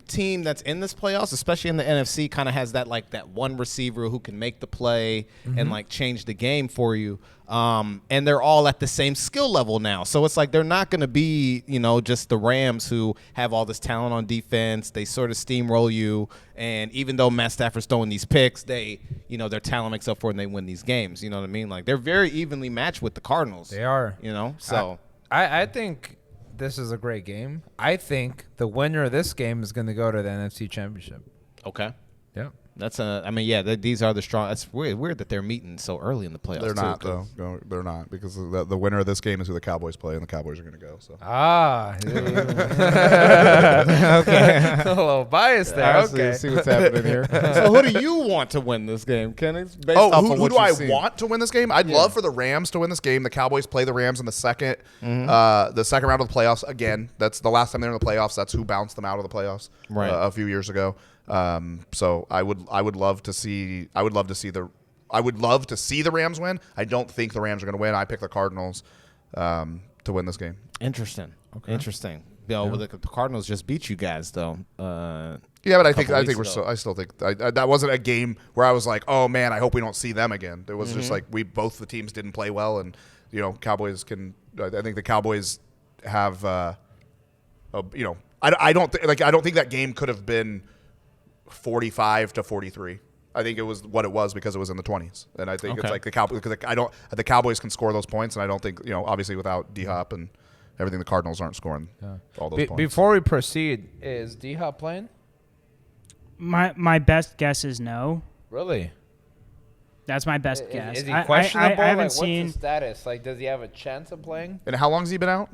team that's in this playoffs, especially in the NFC, kind of has that one receiver who can make the play and like change the game for you. And they're all at the same skill level now. So it's like they're not going to be, just the Rams who have all this talent on defense. They sort of steamroll you. And even though Matt Stafford's throwing these picks, their talent makes up for it and they win these games. You know what I mean? Like they're very evenly matched with the Cardinals. They are. So I think this is a great game. I think the winner of this game is going to go to the NFC Championship. Okay. Yeah. These are the strong. It's weird that they're meeting so early in the playoffs. They're not, though. No, they're not, because the winner of this game is who the Cowboys play, and the Cowboys are going to go. So. Okay. A little bias there. Okay. See what's happening here. So who do you want to win this game, Kenny? Who do I want to win this game? I'd love for the Rams to win this game. The Cowboys play the Rams in the second round of the playoffs. Again, that's the last time they're in the playoffs. That's who bounced them out of the playoffs a few years ago. So I would love to see the Rams win. I don't think the Rams are going to win. I pick the Cardinals to win this game. Interesting. Okay. Interesting. The Cardinals just beat you guys, though. Yeah, but I still think that wasn't a game where I was like, oh man, I hope we don't see them again. It was just like both the teams didn't play well, and Cowboys can. I think the Cowboys have. I don't think that game could have been 45-43. I think it was what it was because it was in the 20s, and I think it's like the Cowboys, because the Cowboys can score those points, and I don't think obviously without D-Hop and everything, the Cardinals aren't scoring all those points. Before we proceed, is D-Hop playing? My best guess is no. Really? That's my best guess. Is he questionable? I haven't what's seen his status? Like, does he have a chance of playing? And how long has he been out?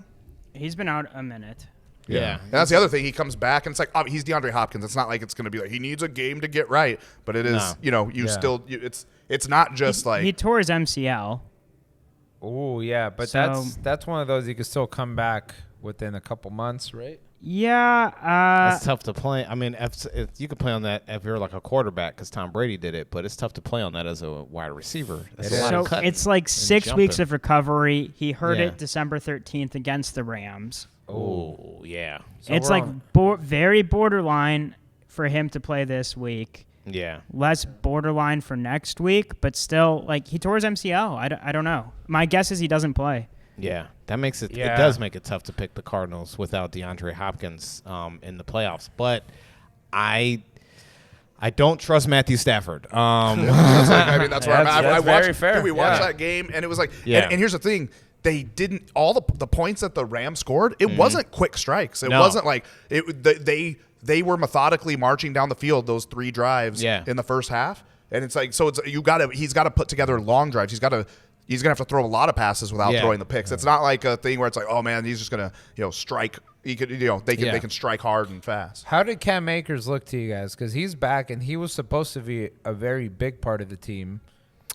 He's been out a minute. Yeah. And that's the other thing. He comes back, and it's like, he's DeAndre Hopkins. It's not like it's going to be like he needs a game to get right, but it is, it's not just like. He tore his MCL. Oh, yeah, but that's one of those you can still come back within a couple months, right? Yeah. It's tough to play. I mean, you could play on that if you're like a quarterback, because Tom Brady did it, but it's tough to play on that as a wide receiver. It's like 6 weeks of recovery. He hurt it December 13th against the Rams. Oh, yeah. So it's like very borderline for him to play this week. Yeah. Less borderline for next week, but still, like, he tore his MCL. I don't know. My guess is he doesn't play. Yeah, that makes it. Yeah. It does make it tough to pick the Cardinals without DeAndre Hopkins in the playoffs. But I don't trust Matthew Stafford. That's where I'm at. I watched, fair. Dude, we watched that game, and it was like, and here's the thing. They didn't all the points that the Rams scored. It wasn't quick strikes. It wasn't like it. They were methodically marching down the field those 3 drives in the first half, and it's like he's got to put together long drives. He's gonna have to throw a lot of passes without throwing the picks. It's not like a thing where it's like, oh man, he's just gonna strike. He could they can strike hard and fast. How did Cam Akers look to you guys? Because he's back and he was supposed to be a very big part of the team.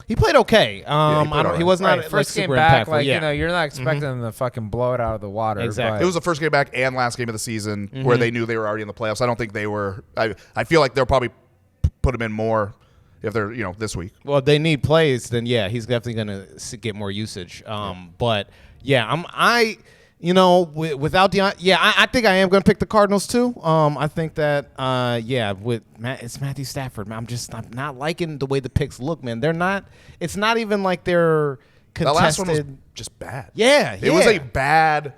He played okay. He was not first game super back. impactful. Like you're not expecting them to fucking blow it out of the water. Exactly. It was the first game back and last game of the season where they knew they were already in the playoffs. I don't think they were. I feel like they'll probably put him in more if they're this week. Well, if they need plays, then he's definitely going to get more usage. But without DeAndre, I think I am going to pick the Cardinals too. I think that, it's Matthew Stafford. I'm not liking the way the picks look, man. They're not. It's not even like they're contested. The last one was just bad. Yeah, it was a bad,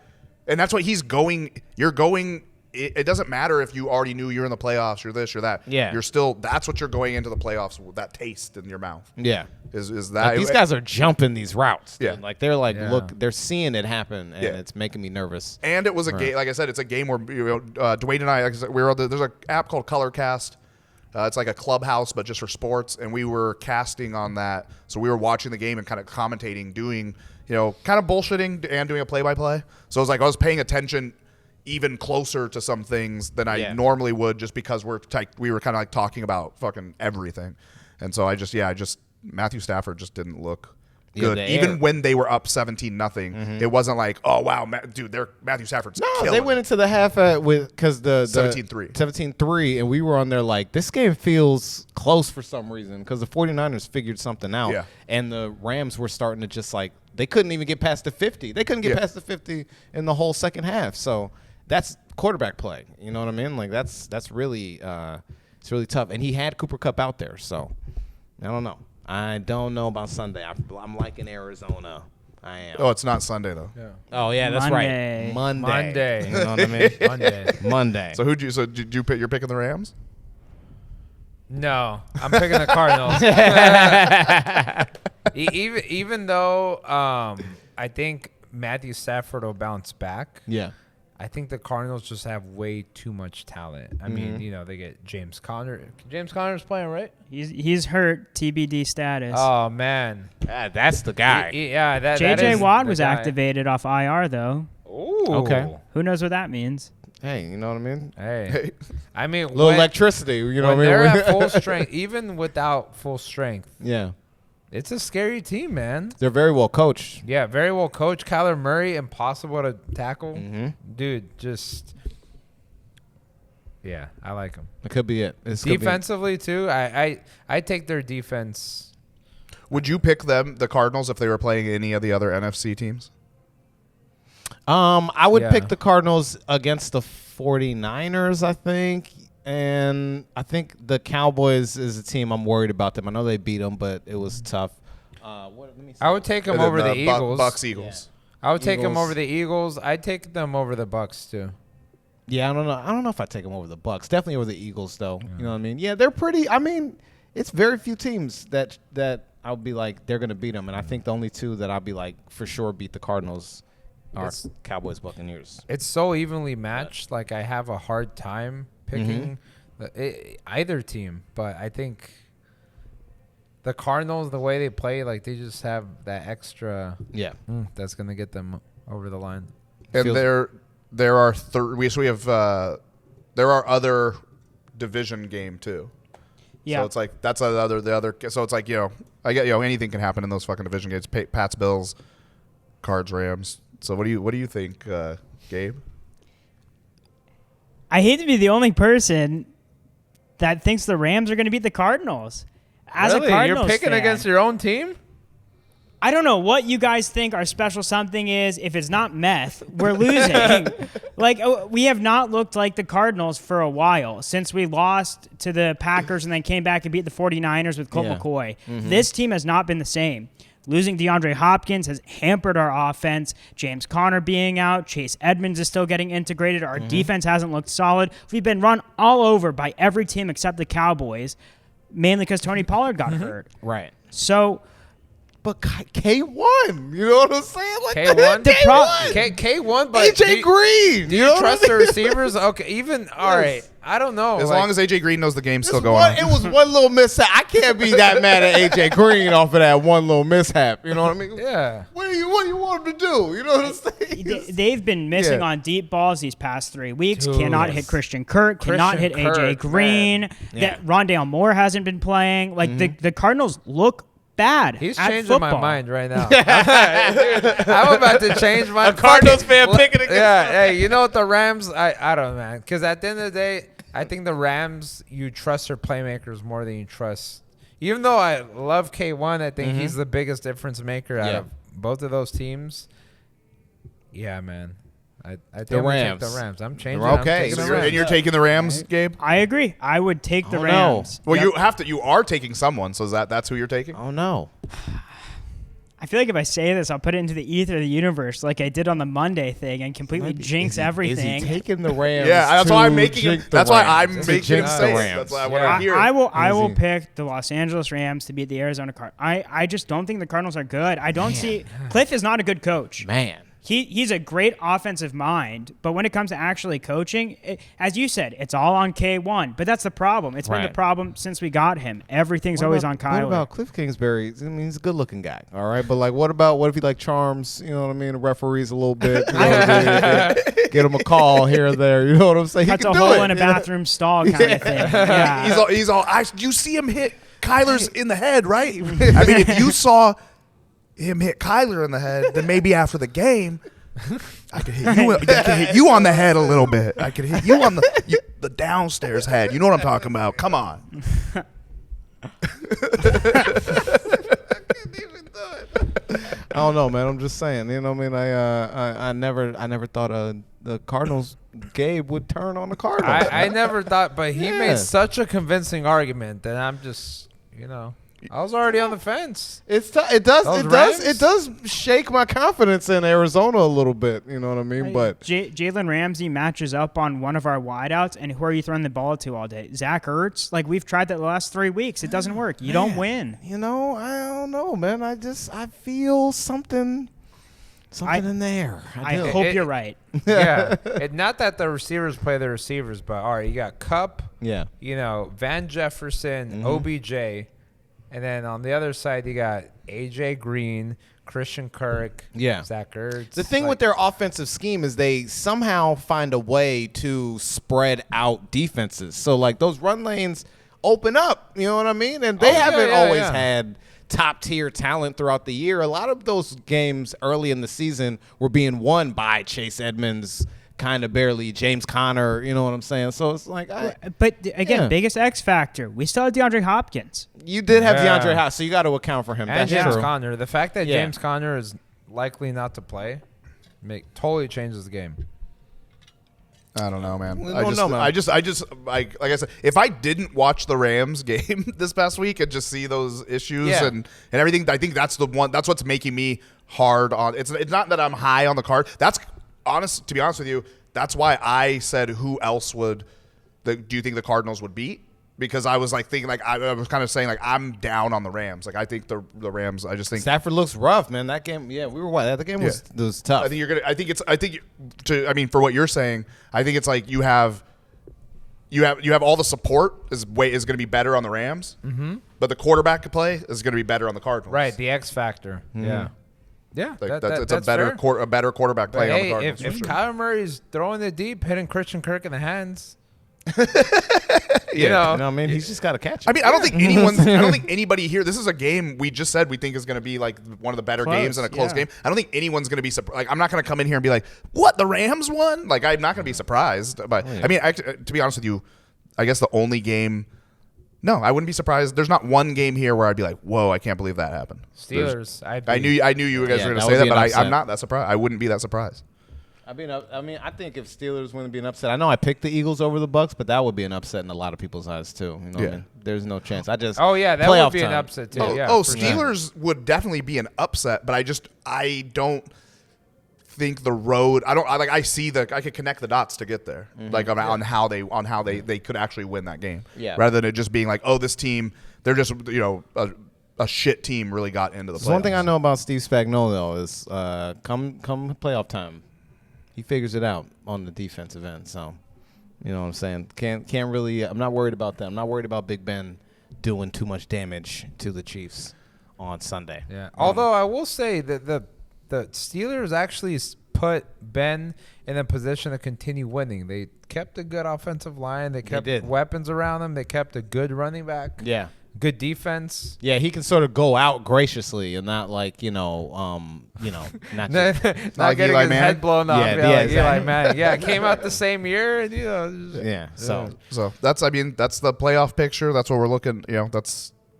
and that's what he's going. You're going. It doesn't matter if you already knew you're in the playoffs, you're this, you're that. Yeah. You're still, that's what you're going into the playoffs with, that taste in your mouth. Yeah. Is that. Like these guys are jumping these routes. Yeah. Dude. Like they're like, look, they're seeing it happen, and it's making me nervous. And it was a game, like I said, it's a game where, Dwayne and I, like I said, there's an app called Colorcast. It's like a clubhouse, but just for sports. And we were casting on that. So we were watching the game and kind of commentating, doing, kind of bullshitting and doing a play-by-play. So it was like I was paying attention even closer to some things than I Yeah. normally would, just because we were kind of like talking about fucking everything. And so I just Matthew Stafford just didn't look good. Even when they were up 17-0, it wasn't like, oh wow, dude, Matthew Stafford's killing. They went into the half because the 17-3. 17-3, and we were on there like, this game feels close for some reason because the 49ers figured something out. Yeah. And the Rams were starting to just like, they couldn't even get past the 50. They couldn't get past the 50 in the whole second half. So that's quarterback play. You know what I mean? Like that's really it's really tough. And he had Cooper Kupp out there, so I don't know. I don't know about Sunday. I'm liking Arizona. I am. Oh, it's not Sunday though. Yeah. Oh yeah, that's right. Monday. You know what I mean? Monday. So did you pick? You're picking the Rams? No, I'm picking the Cardinals. Even though I think Matthew Stafford will bounce back. Yeah. I think the Cardinals just have way too much talent. I mean, they get James Conner. James Conner's playing, right? He's hurt, TBD status. Oh man, That's the guy. that J.J. is Watt the was guy. activated off IR though. Ooh. Okay. Who knows what that means? Hey, you know what I mean? Hey, I mean, A little electricity. You know when what I mean? they're at full strength, even without full strength, Yeah. it's a scary team, man. They're very well coached. Yeah, very well coached. Kyler Murray, impossible to tackle. Mm-hmm. Dude, just I like him. It could be it. Defensively too, I take their defense. Would you pick the Cardinals, if they were playing any of the other NFC teams? I would Yeah. pick the Cardinals against the 49ers, I think. And I think the Cowboys is a team I'm worried about them. I know they beat them, but it was tough. Let me see. I would take them And then over the Eagles. Bucks Eagles. I would take them Eagles. over the Eagles. I'd take them over the Bucks too. Yeah, I don't know. I don't know if I take them over the Bucks. Definitely over the Eagles, though. You know what I mean? Yeah, they're pretty. I mean, it's very few teams that I'll be like they're gonna beat them, and I think the only two that I'll be like for sure beat the Cardinals are Cowboys, Buccaneers. It's so evenly matched. Like I have a hard time picking either team, but I think the Cardinals, the way they play, like they just have that extra. Yeah. That's gonna get them over the line. And there are there are other division game too. Yeah. So it's like that's the other. So it's like I get anything can happen in those fucking division games. Pats, Bills, Cards, Rams. So what do you think, Gabe? I hate to be the only person that thinks the Rams are going to beat the Cardinals. As Really? a Cardinals You're picking fan, against your own team? I don't know what you guys think our special something is. If it's not meth, we're losing. We have not looked like the Cardinals for a while since we lost to the Packers and then came back and beat the 49ers with Colt McCoy. This team has not been the same. Losing DeAndre Hopkins has hampered our offense. James Conner being out. Chase Edmonds is still getting integrated. Our defense hasn't looked solid. We've been run all over by every team except the Cowboys, mainly because Tony Pollard got hurt. Right. So... But K1, you know what I'm saying? Like K1? K1, but AJ Green. Do you trust the receivers? Okay, even all right. I don't know. As long as AJ Green knows the game's still going on. It was one little mishap. I can't be that mad at AJ Green off of that one little mishap. You know what I mean? Yeah. What do you want him to do? You know what I'm saying? They've been missing on deep balls these past 3 weeks. Dude. Cannot hit Christian Kirk. Cannot hit AJ Green. Man. That Rondale Moore hasn't been playing. Like the Cardinals look bad. He's at changing football. my mind right now. Dude, I'm about to change my Cardinals fan picking against Yeah, hey, you know what, the Rams, I don't know, man. Because at the end of the day, I think the Rams, you trust their playmakers more than you trust. Even though I love K1, I think he's the biggest difference maker out of both of those teams. Yeah, man. I think The I'm gonna Rams. take the Rams. I'm changing. They're okay. I'm taking the So Rams. And you're taking the Rams, Gabe? I agree. I would take the Oh, no. Rams. Well, Yep. you are taking someone. So that's who you're taking? Oh, no. I feel like if I say this, I'll put it into the ether of the universe like I did on the Monday thing and completely jinx everything. Is he taking the Rams? Yeah, that's why I'm making him. jinx the That's why Rams? I'm To making him jinx the say it. Rams. That's why what Yeah. I'm hearing. I will Easy. pick the Los Angeles Rams to beat the Arizona Cardinals. I just don't think the Cardinals are good. I don't see Cliff is not a good coach. Man. he's a great offensive mind, but when it comes to actually coaching, as you said, it's all on K1. But that's the problem. It's been the problem since we got him. Everything's always on Kyler. What about Cliff Kingsbury? I mean, he's a good-looking guy, all right? But, like, what if he, like, charms, you know what I mean, the referees a little bit? You know what I mean? Get him a call here or there. You know what I'm saying? That's a hole in a bathroom stall kind of thing. Yeah. He's all. You see him hit Kyler's in the head, right? I mean, if you saw him hit Kyler in the head, then maybe after the game, I could hit you on the head a little bit. I could hit you on the downstairs head. You know what I'm talking about? Come on. I don't know, man. I'm just saying. You know what I mean? I never thought the Cardinals Gabe would turn on the Cardinals. I never thought, but he made such a convincing argument that I'm just, I was already on the fence. It does shake my confidence in Arizona a little bit. You know what I mean? But Jalen Ramsey matches up on one of our wideouts, and who are you throwing the ball to all day? Zach Ertz? Like, we've tried that the last 3 weeks. It doesn't work. You don't win. I don't know, man. I feel something in there. I hope you're right. Yeah. Not that the receivers play the receivers, but all right, you got Kupp, Van Jefferson, OBJ. And then on the other side, you got A.J. Green, Christian Kirk, Zach Ertz. The thing with their offensive scheme is they somehow find a way to spread out defenses. So, like, those run lanes open up, you know what I mean? And they haven't always had top-tier talent throughout the year. A lot of those games early in the season were being won by Chase Edmonds, kind of barely, James Conner, you know what I'm saying? So it's like, but again, biggest X factor, we still have DeAndre Hopkins. You did have DeAndre Hopkins, so you got to account for him. And That's James true. Conner. The fact that James Conner is likely not to play totally changes the game. I don't know, man. I just like I said, if I didn't watch the Rams game this past week and just see those issues and everything, I think that's the one. That's what's making me hard on. It's not that I'm high on the card. That's honest. To be honest with you, that's why I said who else do you think the Cardinals would beat? Because I was like thinking, like I was kind of saying, like I'm down on the Rams. Like I think the Rams. I just think Stafford looks rough, man. That game, we were what? That game was tough. I think you're gonna. I mean, for what you're saying, I think it's like you have all the support is going to be better on the Rams, but the quarterback play is going to be better on the Cardinals. Right, the X factor. Yeah. Yeah, like it's a better quarterback play on the Cardinals. If Kyler Murray's throwing it deep, hitting Christian Kirk in the hands, you know what I mean? He's just got to catch it. I mean, I don't think anybody here. This is a game we just said we think is going to be like one of the better games and a close game. I don't think anyone's going to be like. I'm not going to come in here and be like, "What? The Rams won?" Like, I'm not going to be surprised. But I mean, to be honest with you, I guess the only game. No, I wouldn't be surprised. There's not one game here where I'd be like, "Whoa, I can't believe that happened." Steelers. I knew you guys were going to say that, but I'm not that surprised. I wouldn't be that surprised. I mean, I think if Steelers wouldn't be an upset, I know I picked the Eagles over the Bucks, but that would be an upset in a lot of people's eyes too. You know what I mean? There's no chance. That would be an upset too. Steelers would definitely be an upset, but I don't think the road. I see I could connect the dots to get there, on how they could actually win that game, rather than it just being like, oh, this team, they're just a shit team really got into the playoffs. One thing I know about Steve Spagnuolo though is come playoff time, he figures it out on the defensive end. So, you know what I'm saying? Can't really. I'm not worried about that. I'm not worried about Big Ben doing too much damage to the Chiefs on Sunday. Yeah. Although I will say that the Steelers actually put Ben in a position to continue winning. They kept a good offensive line. They kept weapons around them. They kept a good running back. Yeah. Good defense. Yeah, he can sort of go out graciously and not like, not getting his head blown off. Eli Manning. Yeah, it came out the same year. And, So that's the playoff picture. That's what we're looking.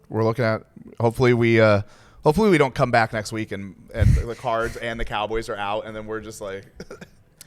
We're looking at. Hopefully we don't come back next week and the Cards and the Cowboys are out, and then we're just like.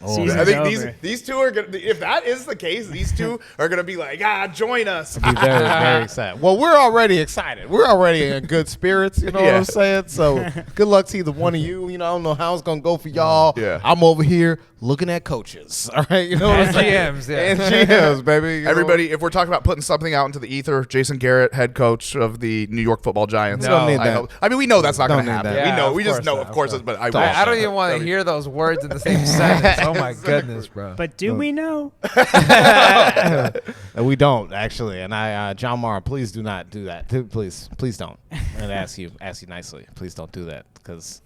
Season's I think over. these two are gonna. If that is the case, these two are gonna be like, join us. Be very, very excited. Well, we're already excited. We're already in good spirits. You know what I'm saying? So good luck to either one of you. You know, I don't know how it's gonna go for y'all. Yeah. I'm over here looking at coaches. All right, you know what I'm saying? GMs, yeah. And GMs, baby. You know? Everybody, if we're talking about putting something out into the ether, Jason Garrett, head coach of the New York Football Giants. We don't need that. I mean, we know that's not going to Don't need happen. that. We Yeah, know. of We just course know, not, of course. of But I I don't even want to hear those words in the same sentence. Oh my goodness, bro. But do we know? We don't actually. And John Mara, please do not do that. Please don't. And ask you nicely. Please don't do that because.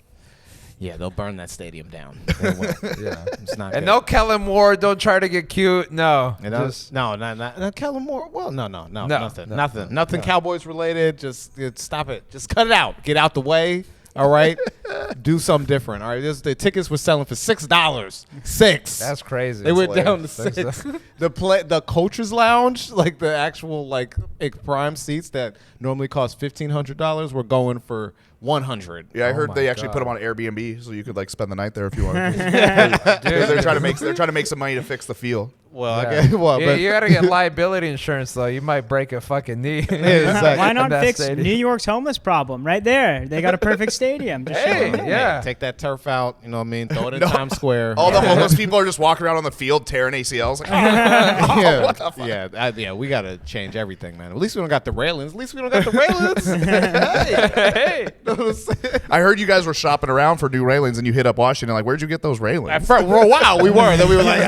Yeah, they'll burn that stadium down. Yeah, it's not. And good. no Kellen Moore. Don't try to get cute. No, No, not Kellen Moore. Well, no, nothing. no, Nothing Cowboys related. Just stop it. Just cut it out. Get out the way. All right. Do something different. All right. The tickets were selling for $6. $6. That's crazy. They went down to Thanks, $6. The coaches lounge, like the actual prime seats that normally cost $1,500, were going for $100. Yeah, I Oh heard my they actually God. put them on Airbnb, so you could spend the night there if you wanted. They're trying to make some money to fix the field. Well, Yeah. I guess. Well, but you gotta get liability insurance though. You might break a fucking knee. exactly. Why in not that fix stadium. New York's homeless problem right there? They got a perfect stadium. Just Hey, show 'em. yeah. Take that turf out. You know what I mean? Throw it in Times Square. All the homeless people are just walking around on the field tearing ACLs. Like, yeah, what the fuck? yeah. We gotta change everything, man. At least we don't got the railings. Hey. I heard you guys were shopping around for new railings, and you hit up Washington. Like, where'd you get those railings? At first, for a while we were. Then we were like,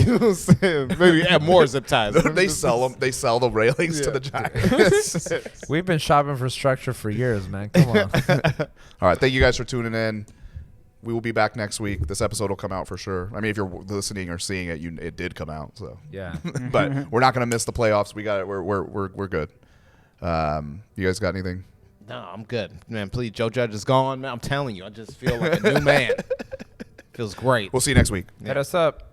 you know what I'm saying? Maybe add more zip ties. They sell them. They sell the railings to the Giants. We've been shopping for structure for years, man. Come on. All right, thank you guys for tuning in. We will be back next week. This episode will come out for sure. I mean, if you're listening or seeing it, it did come out. So, Yeah. but we're not gonna miss the playoffs. We got it. We're good. You guys got anything? No, I'm good, man. Please, Joe Judge is gone, man. I'm telling you, I just feel like a new man. Feels great. We'll see you next week. Hit us up.